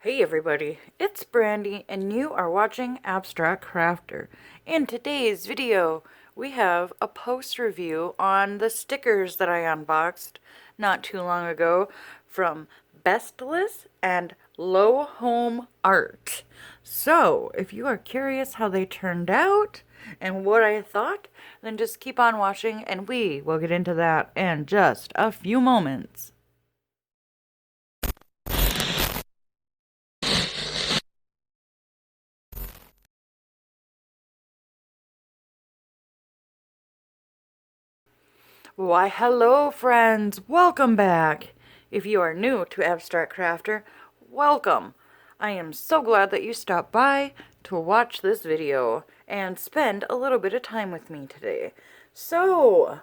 Hey everybody, it's Brandy and you are watching Abstract Crafter. In today's video, we have a post review on the stickers that I unboxed not too long ago from Bestlus and Lohomeart. So, if you are curious how they turned out and what I thought, then just keep on watching and we will get into that in just a few moments. Why, hello, friends! Welcome back! If you are new to Abstract Crafter, welcome! I am so glad that you stopped by to watch this video and spend a little bit of time with me today. So,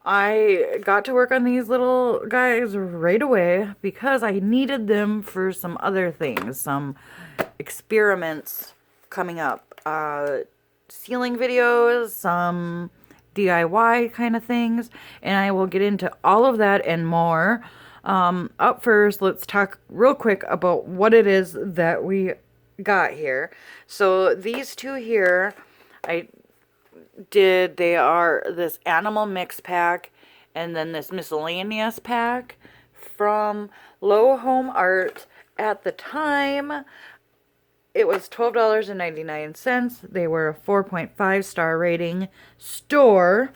I got to work on these little guys right away because I needed them for some other things, some experiments coming up. Sealing videos, some DIY kind of things, and I will get into all of that and more. Up first, let's talk real quick about what it is that we got here. So these two here, they are this animal mix pack and then this miscellaneous pack from Lohomeart. At the time, it was $12.99. They were a 4.5-star rating store.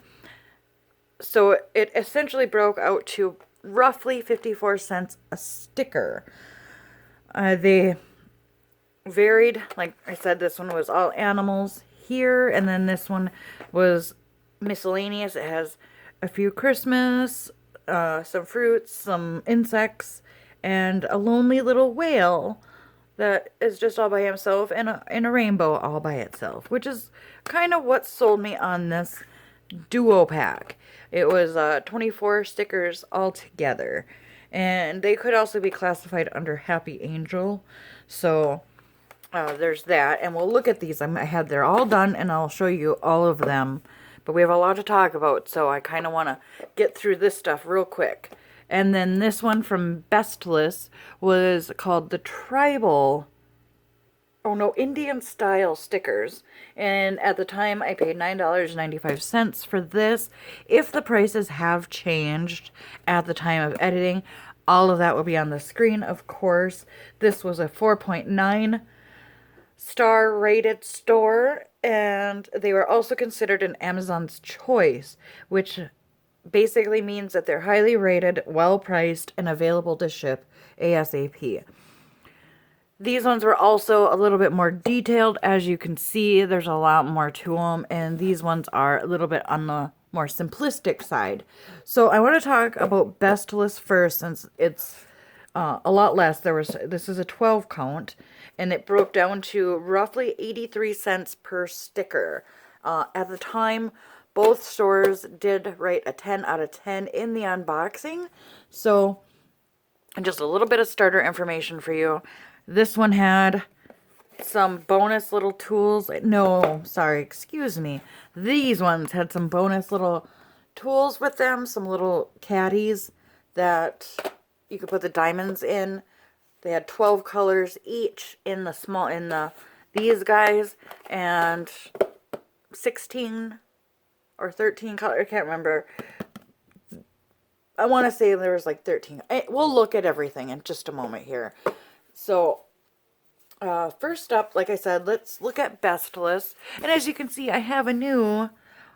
So it essentially broke out to roughly 54 cents a sticker. They varied. Like I said, this one was all animals here, and then this one was miscellaneous. It has a few Christmas, some fruits, some insects, and a lonely little whale that is just all by himself, and a rainbow all by itself, which is kind of what sold me on this duo pack. It was 24 stickers all together, and they could also be classified under Happy Angel. So there's that, and we'll look at these. They're all done, and I'll show you all of them. But we have a lot to talk about, so I kind of want to get through this stuff real quick. And then this one from Bestlus was called the Tribal, Indian style stickers. And at the time, I paid $9.95 for this. If the prices have changed at the time of editing, all of that will be on the screen, of course. This was a 4.9 star rated store, and they were also considered an Amazon's choice, which basically means that they're highly rated, well priced, and available to ship ASAP. These ones were also a little bit more detailed. As you can see, there's a lot more to them, and these ones are a little bit on the more simplistic side. So I want to talk about Bestlus first, since it's a lot less. This is a 12 count, and it broke down to roughly 83 cents per sticker. At the time, both stores did rate a 10 out of 10 in the unboxing. So, just a little bit of starter information for you. This one had some bonus little tools. No, sorry, excuse me. These ones had some bonus little tools with them, some little caddies that you could put the diamonds in. They had 12 colors each in these guys, and 16 or 13 colors. I can't remember. I want to say there was like 13. We'll look at everything in just a moment here. So, first up, like I said, let's look at Bestlus. And as you can see, I have a new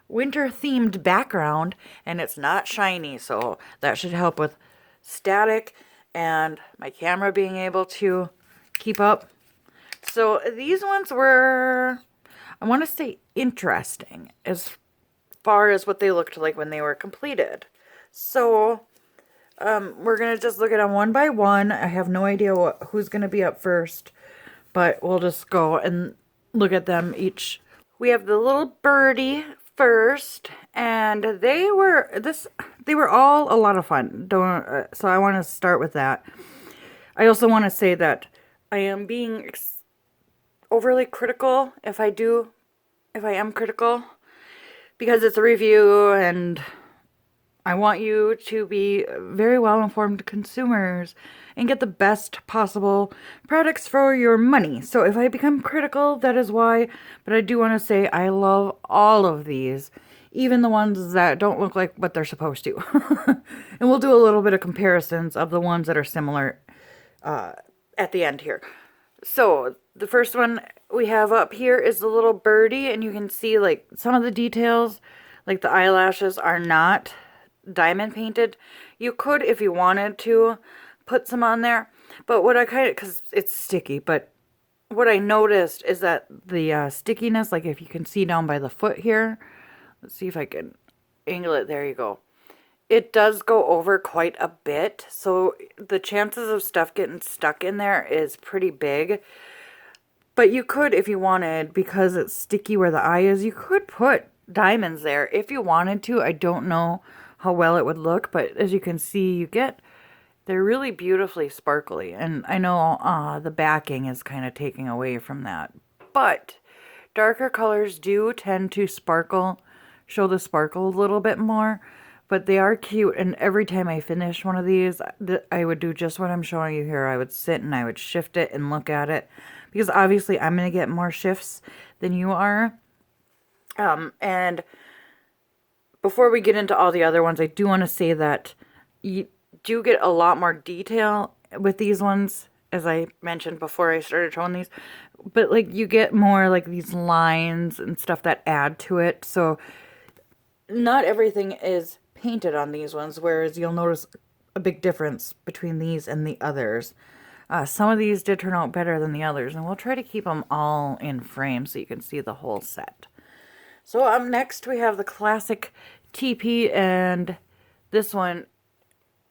winter-themed background, and it's not shiny, so that should help with static and my camera being able to keep up. So these ones were, I want to say, interesting as far as what they looked like when they were completed. So we're going to just look at them one by one. I have no idea who's going to be up first, but we'll just go and look at them each. We have the little birdie first, and they were all a lot of fun. So I want to start with that. I also want to say that I am being overly critical if I am critical, because it's a review and I want you to be very well-informed consumers and get the best possible products for your money. So if I become critical, that is why. But I do want to say I love all of these, even the ones that don't look like what they're supposed to. And we'll do a little bit of comparisons of the ones that are similar at the end here. So the first one we have up here is the little birdie, and you can see like some of the details, like the eyelashes are not diamond painted. You could, if you wanted to, put some on there, but what I kind of, because it's sticky, but what I noticed is that the stickiness, like if you can see down by the foot here, let's see if I can angle it, there you go. It does go over quite a bit, so the chances of stuff getting stuck in there is pretty big. But you could, if you wanted, because it's sticky where the eye is, you could put diamonds there if you wanted to. I don't know how well it would look, but as you can see, they're really beautifully sparkly. And I know the backing is kind of taking away from that. But darker colors do tend to sparkle, show the sparkle a little bit more. But they are cute, and every time I finish one of these, I would do just what I'm showing you here. I would sit and I would shift it and look at it, because obviously I'm going to get more shifts than you are. And before we get into all the other ones, I do want to say that you do get a lot more detail with these ones, as I mentioned before I started showing these. But like you get more like these lines and stuff that add to it. So not everything is painted on these ones, whereas you'll notice a big difference between these and the others. Some of these did turn out better than the others, and we'll try to keep them all in frame so you can see the whole set. So up next we have the classic TP, and this one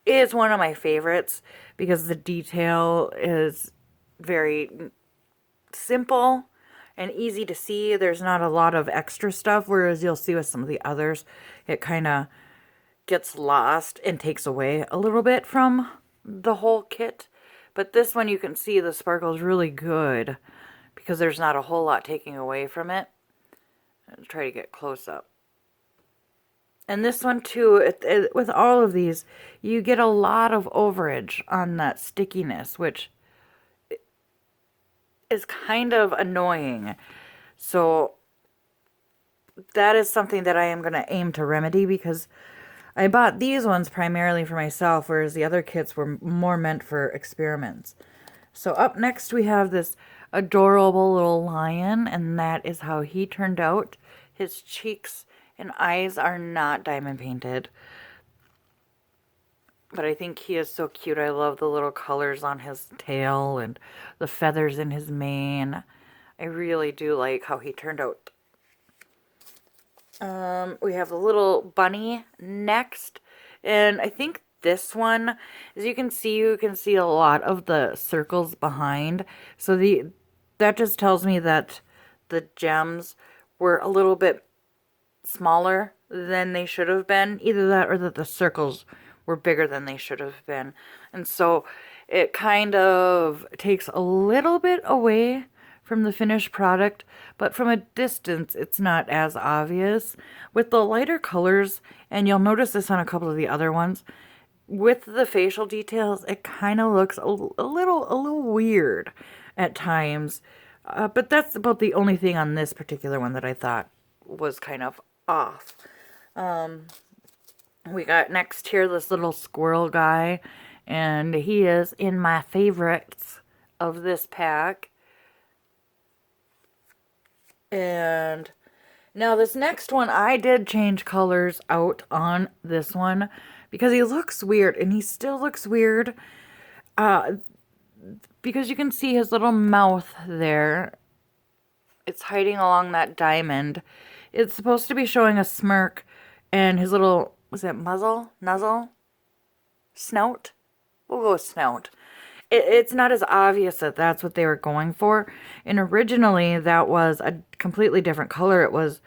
is one of my favorites because the detail is very simple and easy to see. There's not a lot of extra stuff, whereas you'll see with some of the others, it kind of gets lost and takes away a little bit from the whole kit. But this one, you can see the sparkle is really good because there's not a whole lot taking away from it. I'll try to get close up. And this one too, with all of these, you get a lot of overage on that stickiness, which is kind of annoying. So that is something that I am going to aim to remedy, because I bought these ones primarily for myself, whereas the other kits were more meant for experiments. So up next we have this adorable little lion, and that is how he turned out. His cheeks and eyes are not diamond painted, but I think he is so cute. I love the little colors on his tail and the feathers in his mane. I really do like how he turned out. We have the little bunny next, and I think this one, as you can see a lot of the circles behind. So that just tells me that the gems were a little bit smaller than they should have been. Either that or that the circles were bigger than they should have been. And so it kind of takes a little bit away from the finished product, but from a distance it's not as obvious. With the lighter colors, and you'll notice this on a couple of the other ones, with the facial details, it kind of looks a little weird at times. But that's about the only thing on this particular one that I thought was kind of off. We got next here this little squirrel guy, and he is in my favorites of this pack. And now this next one, I did change colors out on this one because he looks weird, and he still looks weird because you can see his little mouth there. It's hiding along that diamond. It's supposed to be showing a smirk, and his little, was it muzzle? Nuzzle? Snout? We'll go with snout. It's not as obvious that that's what they were going for. And originally, that was a completely different color. It was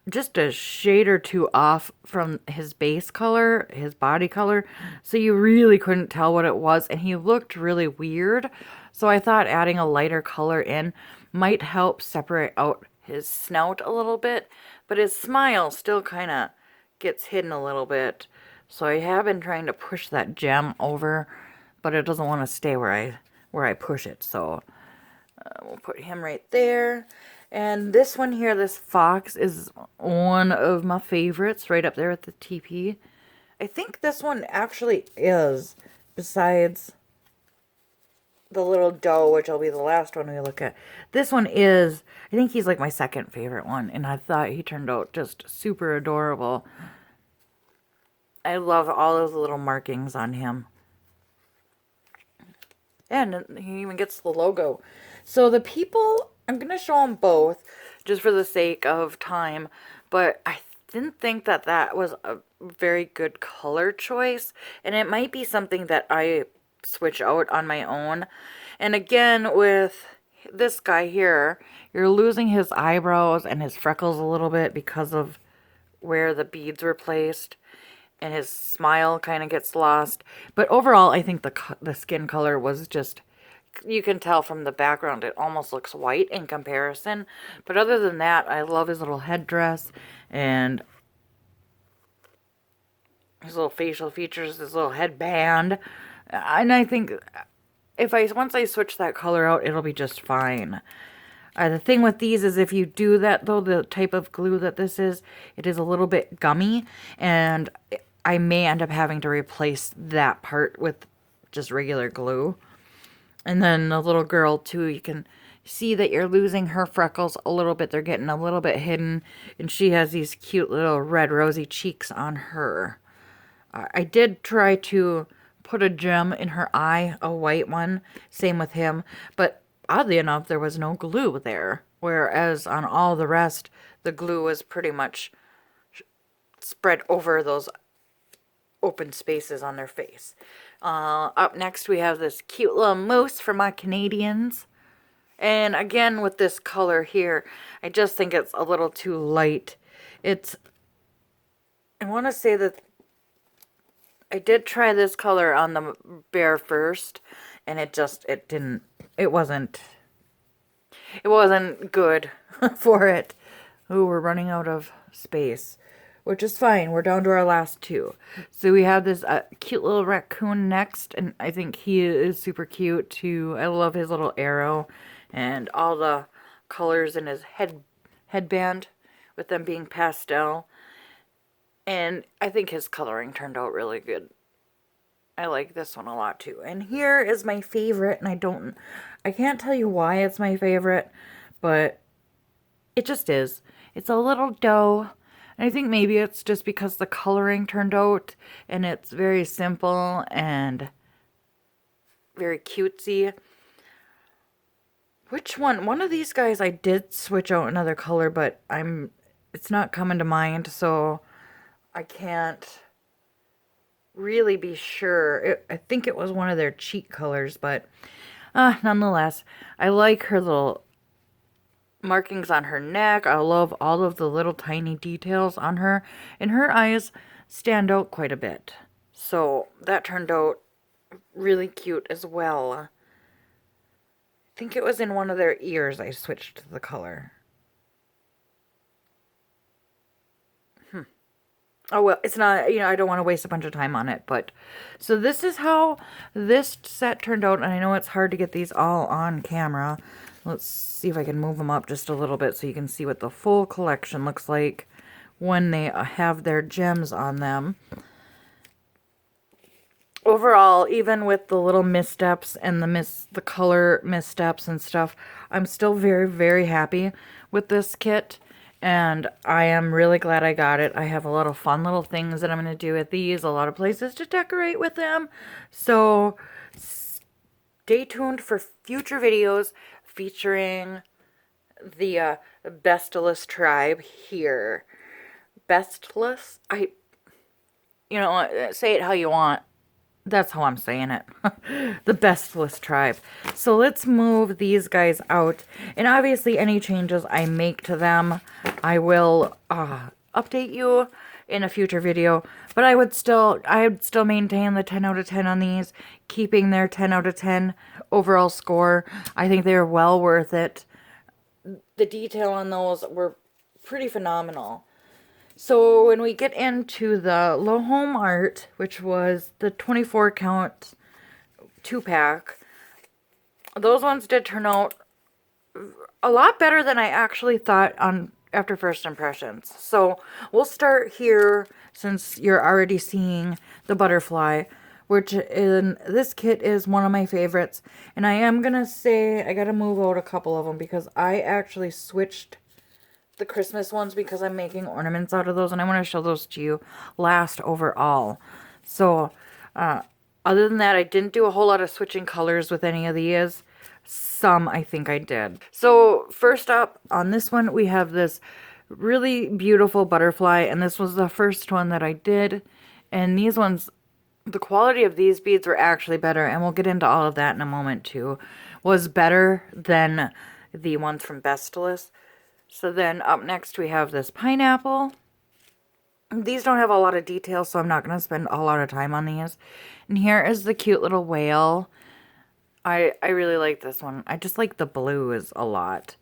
just a shade or two off from his base color, his body color. So you really couldn't tell what it was. And he looked really weird. So I thought adding a lighter color in might help separate out his snout a little bit. But his smile still kind of gets hidden a little bit. So I have been trying to push that gem over, but it doesn't want to stay where I push it. So we'll put him right there. And this one here, this fox, is one of my favorites, right up there at the TP. I think this one actually is, besides the little doe, which will be the last one we look at. This one is, I think he's like my second favorite one, and I thought he turned out just super adorable. I love all those little markings on him. And he even gets the logo. So the people, I'm going to show them both just for the sake of time, but I didn't think that that was a very good color choice, and it might be something that I switch out on my own. And again, with this guy here, you're losing his eyebrows and his freckles a little bit because of where the beads were placed, and his smile kind of gets lost. But overall, I think the skin color was just, you can tell from the background, it almost looks white in comparison. But other than that, I love his little headdress and his little facial features, his little headband. And I think once I switch that color out, it'll be just fine. The thing with these is if you do that, though, the type of glue that this is, it is a little bit gummy, and I may end up having to replace that part with just regular glue. And then the little girl, too, you can see that you're losing her freckles a little bit. They're getting a little bit hidden, and she has these cute little red rosy cheeks on her. I did try to put a gem in her eye, a white one, same with him, but oddly enough, there was no glue there, whereas on all the rest, the glue was pretty much spread over those open spaces on their face. Up next, we have this cute little moose for my Canadians. And again, with this color here, I just think it's a little too light. I want to say that I did try this color on the bear first, and it wasn't good for it. Ooh, we're running out of space, which is fine. We're down to our last two. So we have this cute little raccoon next, and I think he is super cute too. I love his little arrow and all the colors in his headband with them being pastel. And I think his coloring turned out really good. I like this one a lot too. And here is my favorite, and I can't tell you why it's my favorite, but it just is. It's a little doe, and I think maybe it's just because the coloring turned out, and it's very simple and very cutesy. Which one? One of these guys I did switch out another color, but it's not coming to mind, so I can't really be sure. I think it was one of their cheek colors, but nonetheless, I like her little markings on her neck. I love all of the little tiny details on her, and her eyes stand out quite a bit. So that turned out really cute as well. I think it was in one of their ears I switched the color. Oh, well, it's not, I don't want to waste a bunch of time on it, but, so this is how this set turned out, and I know it's hard to get these all on camera. Let's see if I can move them up just a little bit so you can see what the full collection looks like when they have their gems on them. Overall, even with the little missteps and the color missteps and stuff, I'm still very, very happy with this kit. And I am really glad I got it. I have a lot of fun little things that I'm going to do with these. A lot of places to decorate with them. So stay tuned for future videos featuring the Bestlus tribe here. Bestlus? Say it how you want. That's how I'm saying it. The Bestlus tribe. So let's move these guys out. And obviously any changes I make to them, I will update you in a future video. But I'd still maintain the 10 out of 10 on these, keeping their 10 out of 10 overall score. I think they're well worth it. The detail on those were pretty phenomenal. So when we get into the Lohomeart, which was the 24 count 2-pack, those ones did turn out a lot better than I actually thought on after first impressions. So we'll start here since you're already seeing the butterfly, which in this kit is one of my favorites. And I am going to say I got to move out a couple of them because I actually switched the Christmas ones because I'm making ornaments out of those, and I want to show those to you last overall. So other than that, I didn't do a whole lot of switching colors with any of these. Some I think I did. So first up on this one, we have this really beautiful butterfly, and this was the first one that I did. And these ones, the quality of these beads were actually better, and we'll get into all of that in a moment too, was better than the ones from Bestlus. So then up next we have this pineapple. These don't have a lot of detail, so I'm not going to spend a lot of time on these. And here is the cute little whale. I really like this one. I just like the blues a lot.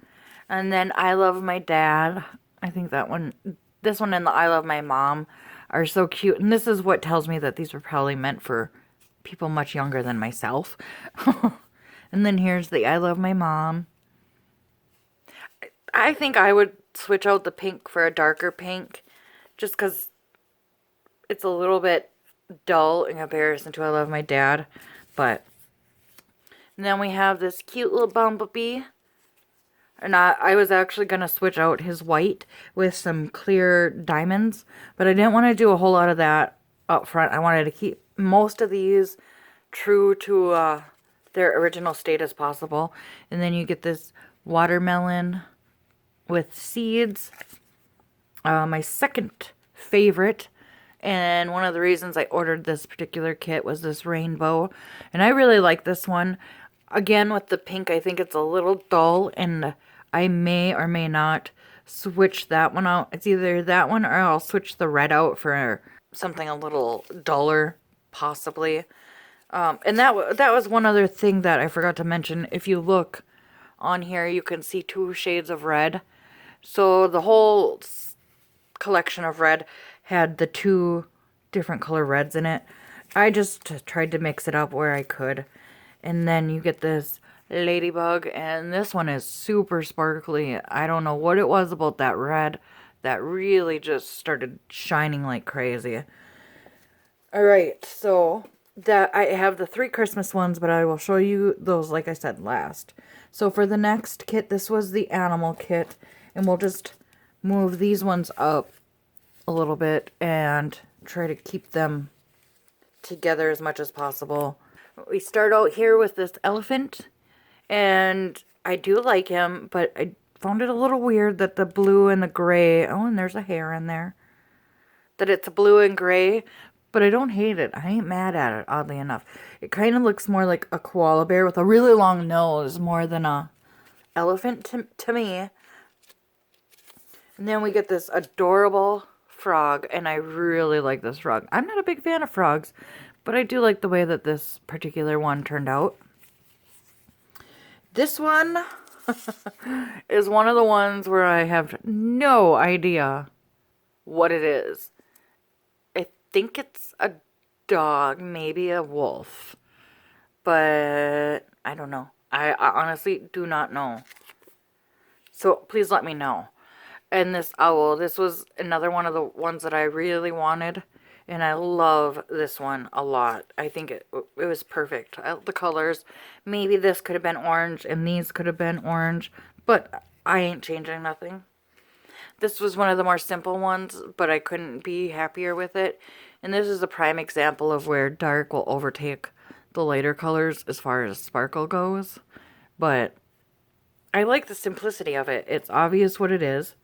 And then I Love My Dad. I think that one, this one and the I Love My Mom are so cute. And this is what tells me that these were probably meant for people much younger than myself. And then here's the I Love My Mom. I think I would switch out the pink for a darker pink just because it's a little bit dull in comparison to I Love My Dad. But and then we have this cute little bumblebee. And I was actually going to switch out his white with some clear diamonds, but I didn't want to do a whole lot of that up front. I wanted to keep most of these true to their original state as possible. And then you get this watermelon with seeds. My second favorite, and one of the reasons I ordered this particular kit was this rainbow. And I really like this one. Again, with the pink, I think it's a little dull, and I may or may not switch that one out. It's either that one or I'll switch the red out for something a little duller, possibly. And that was one other thing that I forgot to mention. If you look on here, you can see 2 shades of red. So the whole collection of red had the 2 different color reds in it. I just tried to mix it up where I could. And then you get this ladybug, and this one is super sparkly. I don't know what it was about that red that really just started shining like crazy. Alright, so that I have the 3 Christmas ones, but I will show you those, like I said, last. So for the next kit, this was the animal kit, and we'll just move these ones up a little bit and try to keep them together as much as possible. We start out here with this elephant, and I do like him, but I found it a little weird that the blue and the gray, oh, and there's a hair in there, that it's blue and gray, but I don't hate it. I ain't mad at it, oddly enough. It kind of looks more like a koala bear with a really long nose more than a elephant to me. And then we get this adorable frog, and I really like this frog. I'm not a big fan of frogs, but I do like the way that this particular one turned out. This one is one of the ones where I have no idea what it is. I think it's a dog, maybe a wolf, but I don't know. I honestly do not know. So please let me know. And this owl, this was another one of the ones that I really wanted. And I love this one a lot. I think it was perfect. The colors. Maybe this could have been orange and these could have been orange. But I ain't changing nothing. This was one of the more simple ones, but I couldn't be happier with it. And this is a prime example of where dark will overtake the lighter colors as far as sparkle goes. But I like the simplicity of it. It's obvious what it is.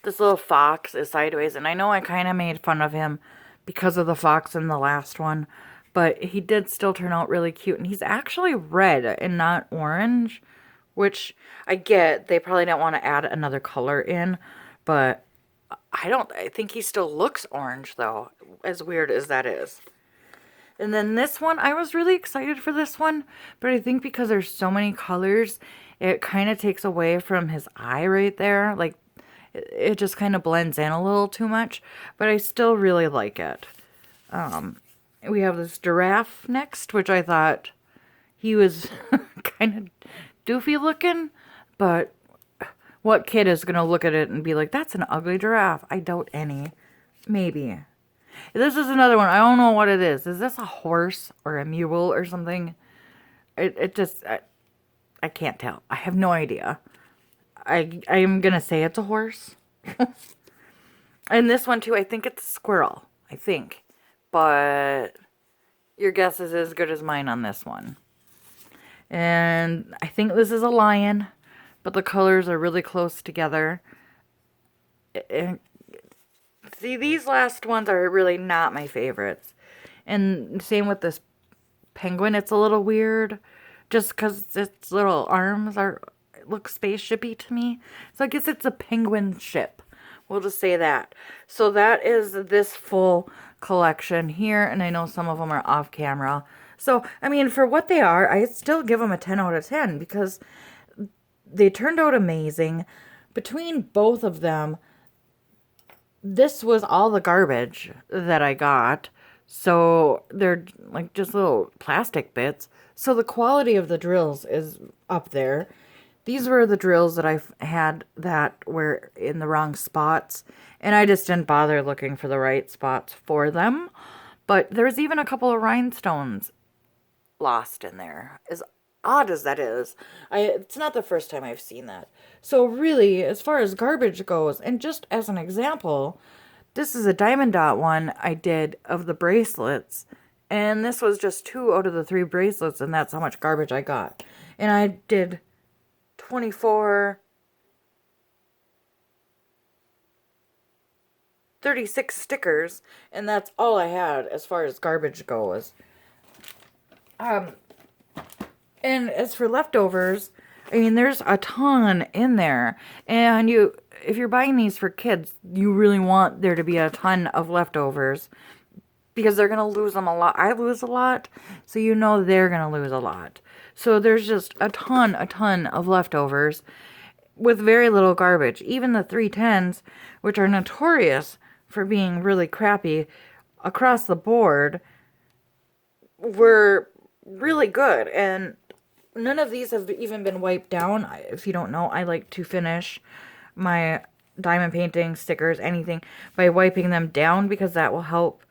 This little fox is sideways, and I know I kind of made fun of him because of the fox in the last one, but he did still turn out really cute, and he's actually red and not orange, which I get. They probably don't want to add another color in, but I think he still looks orange, though, as weird as that is. And then this one, I was really excited for this one, but I think because there's so many colors, it kind of takes away from his eye right there. Like, It just kind of blends in a little too much, but I still really like it. We have this giraffe next, which I thought he was kind of doofy looking, but what kid is going to look at it and be like, that's an ugly giraffe? I doubt any. Maybe. This is another one. I don't know what it is. Is this a horse or a mule or something? It just, I can't tell. I have no idea. I am going to say it's a horse. And this one too, I think it's a squirrel. I think. But your guess is as good as mine on this one. And I think this is a lion, but the colors are really close together. And see, these last ones are really not my favorites. And same with this penguin. It's a little weird just because its little arms look spaceshipy to me. So I guess it's a penguin ship. We'll just say that. So that is this full collection here. And I know some of them are off camera. So, I mean, for what they are, I still give them a 10 out of 10 because they turned out amazing. Between both of them, this was all the garbage that I got. So they're like just little plastic bits. So the quality of the drills is up there. These were the drills that I had that were in the wrong spots. And I just didn't bother looking for the right spots for them. But there's even a couple of rhinestones lost in there. As odd as that is, it's not the first time I've seen that. So really, as far as garbage goes, and just as an example, this is a diamond dot one I did of the bracelets, and this was just 2 out of the 3 bracelets, and that's how much garbage I got. And I did 36 stickers, and that's all I had as far as garbage goes. And as for leftovers, I mean, there's a ton in there. And if you're buying these for kids, you really want there to be a ton of leftovers because they're going to lose them a lot. I lose a lot, so you know they're going to lose a lot. So there's just a ton of leftovers with very little garbage. Even the 310s, which are notorious for being really crappy across the board, were really good. And none of these have even been wiped down. If you don't know, I like to finish my diamond painting, stickers, anything by wiping them down because that will help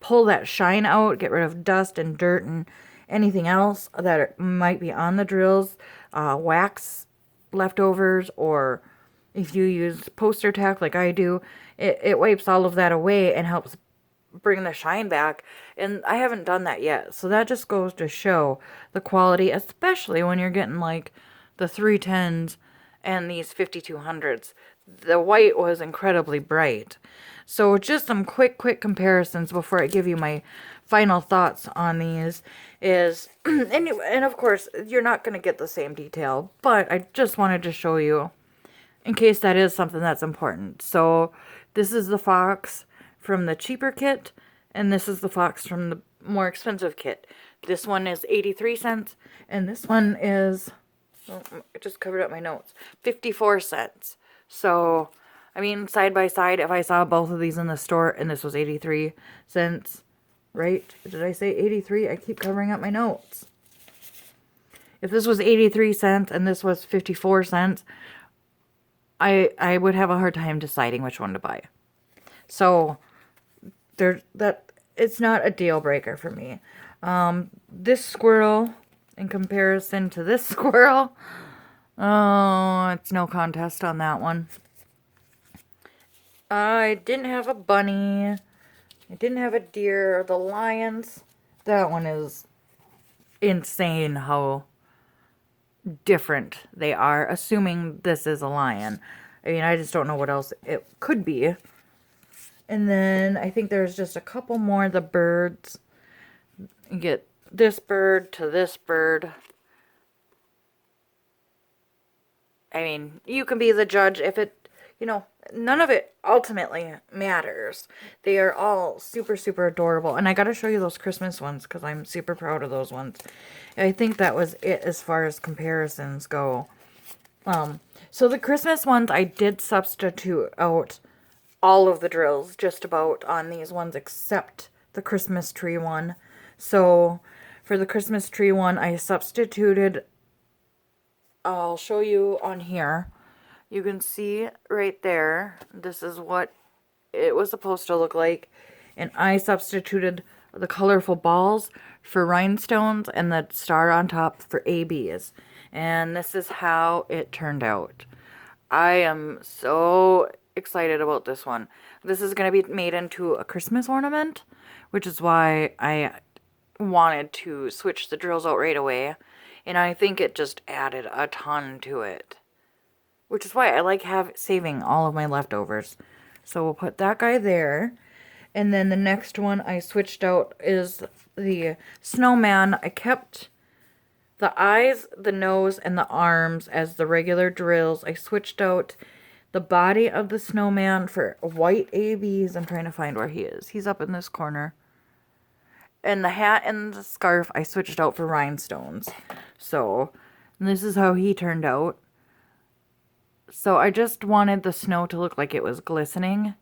pull that shine out, get rid of dust and dirt and anything else that might be on the drills, wax leftovers, or if you use poster tack like I do, it wipes all of that away and helps bring the shine back. And I haven't done that yet, so that just goes to show the quality, especially when you're getting like the 310s and these 5200s. The white was incredibly bright. So just some quick comparisons before I give you my final thoughts on these is, and of course you're not going to get the same detail, but I just wanted to show you in case that is something that's important. So this is the fox from the cheaper kit, and this is the fox from the more expensive kit. This one is 83 cents, and this one is, oh, I just covered up my notes, 54 cents. So, I mean, side by side, if I saw both of these in the store, and this was 83 cents, right? Did I say 83? I keep covering up my notes. If this was 83 cents and this was 54 cents, I would have a hard time deciding which one to buy. So, it's not a deal breaker for me. This squirrel, in comparison to this squirrel, oh, it's no contest on that one. I didn't have a bunny. I didn't have a deer. The lions, that one is insane how different they are, assuming this is a lion. I mean, I just don't know what else it could be. And then I think there's just a couple more. The birds. You get this bird to this bird. I mean, you can be the judge if it, none of it ultimately matters. They are all super adorable. And I got to show you those Christmas ones because I'm super proud of those ones. I think that was it as far as comparisons go. So the Christmas ones, I did substitute out all of the drills just about on these ones except the Christmas tree one. So for the Christmas tree one, I substituted, I'll show you on here. You can see right there, this is what it was supposed to look like. And I substituted the colorful balls for rhinestones and the star on top for ABs. And this is how it turned out. I am so excited about this one. This is going to be made into a Christmas ornament, which is why I wanted to switch the drills out right away. And I think it just added a ton to it, which is why I like saving all of my leftovers. So we'll put that guy there. And then the next one I switched out is the snowman. I kept the eyes, the nose, and the arms as the regular drills. I switched out the body of the snowman for white ABs. I'm trying to find where he is. He's up in this corner. And the hat and the scarf I switched out for rhinestones. So this is how he turned out. So I just wanted the snow to look like it was glistening.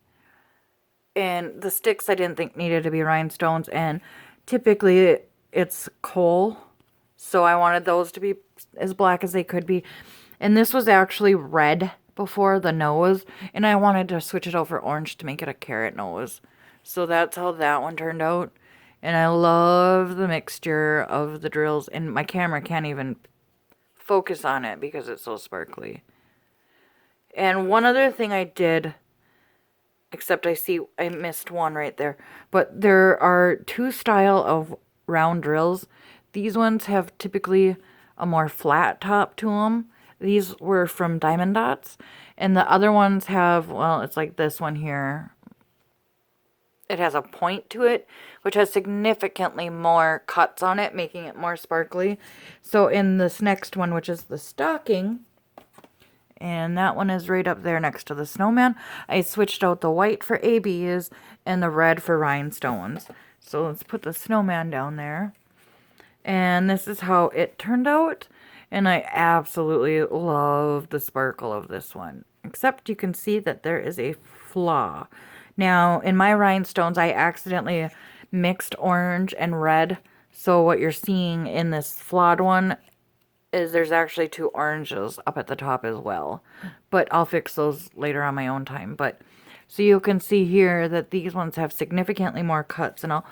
And the sticks I didn't think needed to be rhinestones. And typically it's coal. So I wanted those to be as black as they could be. And this was actually red before the nose. And I wanted to switch it over orange to make it a carrot nose. So that's how that one turned out. And I love the mixture of the drills. And my camera can't even focus on it because it's so sparkly. And one other thing I did, except I missed one right there. But there are two style of round drills. These ones have typically a more flat top to them. These were from Diamond Dots. And the other ones have, well, it's like this one here. It has a point to it, which has significantly more cuts on it, making it more sparkly. So in this next one, which is the stocking, and that one is right up there next to the snowman, I switched out the white for ABs and the red for rhinestones. So let's put the snowman down there. And this is how it turned out. And I absolutely love the sparkle of this one. Except you can see that there is a flaw. Now, in my rhinestones, I accidentally mixed orange and red. So what you're seeing in this flawed one is there's actually two oranges up at the top as well. But I'll fix those later on my own time. But so you can see here that these ones have significantly more cuts. And I'll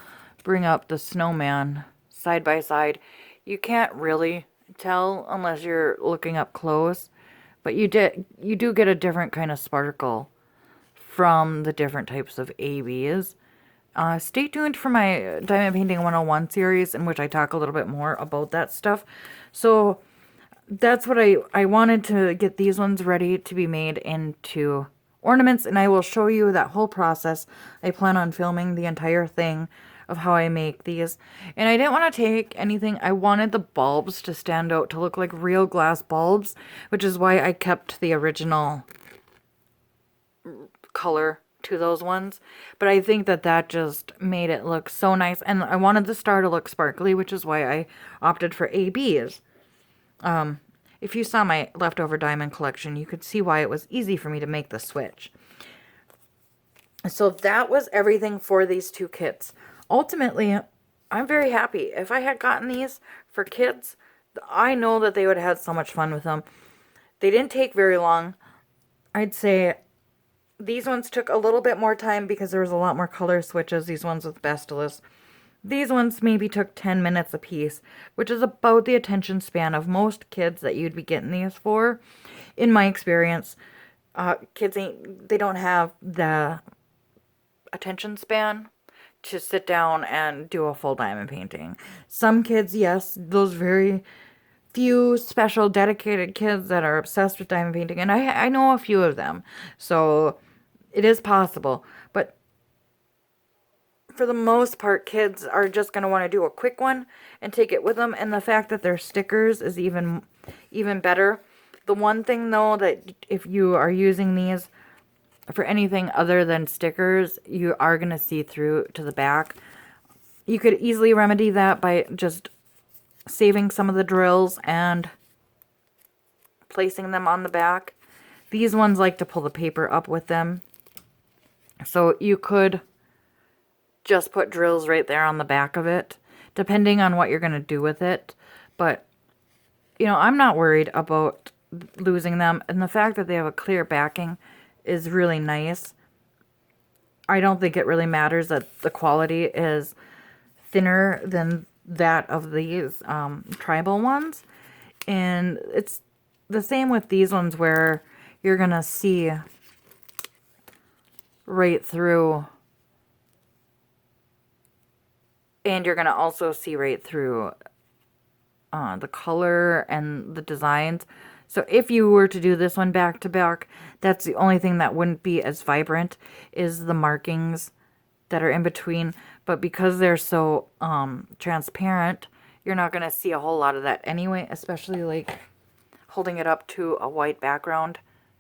bring up the snowman side by side. You can't really tell unless you're looking up close. But you do get a different kind of sparkle from the different types of ABs. Stay tuned for my Diamond Painting 101 series in which I talk a little bit more about that stuff. So that's what I wanted to get these ones ready to be made into ornaments, and I will show you that whole process. I plan on filming the entire thing of how I make these. And I didn't want to take anything. I wanted the bulbs to stand out, to look like real glass bulbs, which is why I kept the original color to those ones. But I think that just made it look so nice. And I wanted the star to look sparkly, which is why I opted for ABs. If you saw my leftover diamond collection, you could see why it was easy for me to make the switch. So that was everything for these two kits. Ultimately, I'm very happy. If I had gotten these for kids, I know that they would have had so much fun with them. They didn't take very long. I'd say these ones took a little bit more time because there was a lot more color switches, these ones with Bestlus. These ones maybe took 10 minutes a piece, which is about the attention span of most kids that you'd be getting these for. In my experience, kids they don't have the attention span to sit down and do a full diamond painting. Some kids, yes, those very few special dedicated kids that are obsessed with diamond painting, and I know a few of them, so it is possible. But for the most part, kids are just going to want to do a quick one and take it with them, and the fact that they're stickers is even better. The one thing though, that if you are using these for anything other than stickers, you are going to see through to the back. You could easily remedy that by just saving some of the drills and placing them on the back. These ones like to pull the paper up with them. So you could just put drills right there on the back of it, depending on what you're going to do with it. But, you know, I'm not worried about losing them. And the fact that they have a clear backing is really nice. I don't think it really matters that the quality is thinner than that of these tribal ones. And it's the same with these ones where you're going to see right through. And you're going to also see right through the color and the designs. So if you were to do this one back to back, that's the only thing that wouldn't be as vibrant is the markings that are in between. But because they're so transparent, you're not going to see a whole lot of that anyway, especially like holding it up to a white background.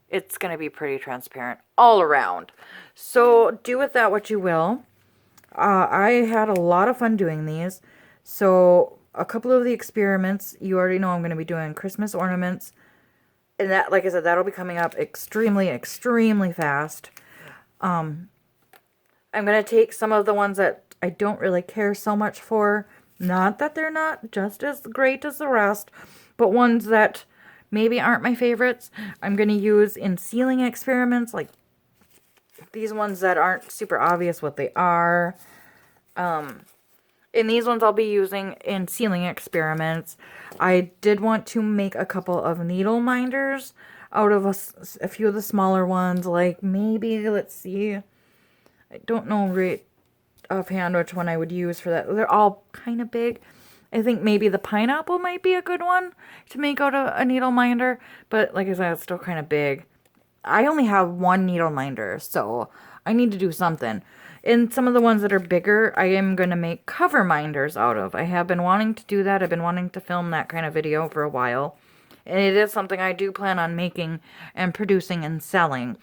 It's going to be pretty transparent all around. So do with that what you will. I had a lot of fun doing these. So a couple of the experiments, you already know I'm going to be doing Christmas ornaments. And that, like I said, that'll be coming up extremely, extremely fast. I'm going to take some of the ones that I don't really care so much for. Not that they're not just as great as the rest, but ones that maybe aren't my favorites. I'm going to use in sealing experiments, like these ones that aren't super obvious what they are. And these ones I'll be using in sealing experiments. I did want to make a couple of needle minders out of a few of the smaller ones. Like maybe, let's see. I don't know right offhand which one I would use for that. They're all kind of big. I think maybe the pineapple might be a good one to make out a needle minder. But like I said, it's still kind of big. I only have one needle minder, so I need to do something. And some of the ones that are bigger, I am going to make cover minders out of. I have been wanting to do that. I've been wanting to film that kind of video for a while. And it is something I do plan on making and producing and selling.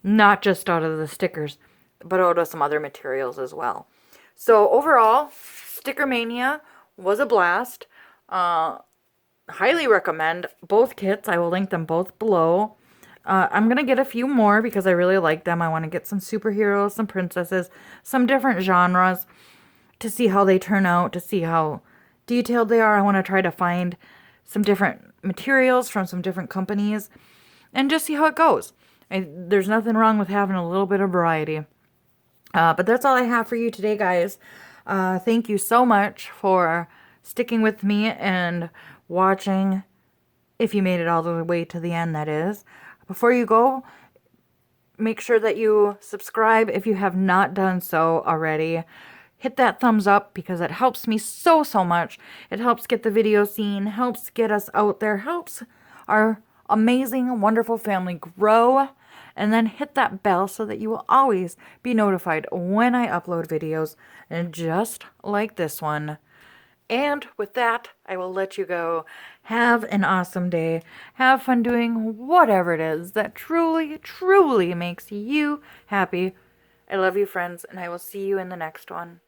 Not just out of the stickers, but out of some other materials as well. So overall, Sticker Mania was a blast. Highly recommend both kits. I will link them both below. I'm going to get a few more because I really like them. I want to get some superheroes, some princesses, some different genres to see how they turn out, to see how detailed they are. I want to try to find some different materials from some different companies and just see how it goes. There's nothing wrong with having a little bit of variety. But that's all I have for you today, guys. Thank you so much for sticking with me and watching, if you made it all the way to the end, that is. Before you go, make sure that you subscribe if you have not done so already. Hit that thumbs up because it helps me so, so much. It helps get the video seen, helps get us out there, helps our amazing, wonderful family grow. And then hit that bell so that you will always be notified when I upload videos, and just like this one. And with that, I will let you go. Have an awesome day. Have fun doing whatever it is that truly, truly makes you happy. I love you, friends, and I will see you in the next one.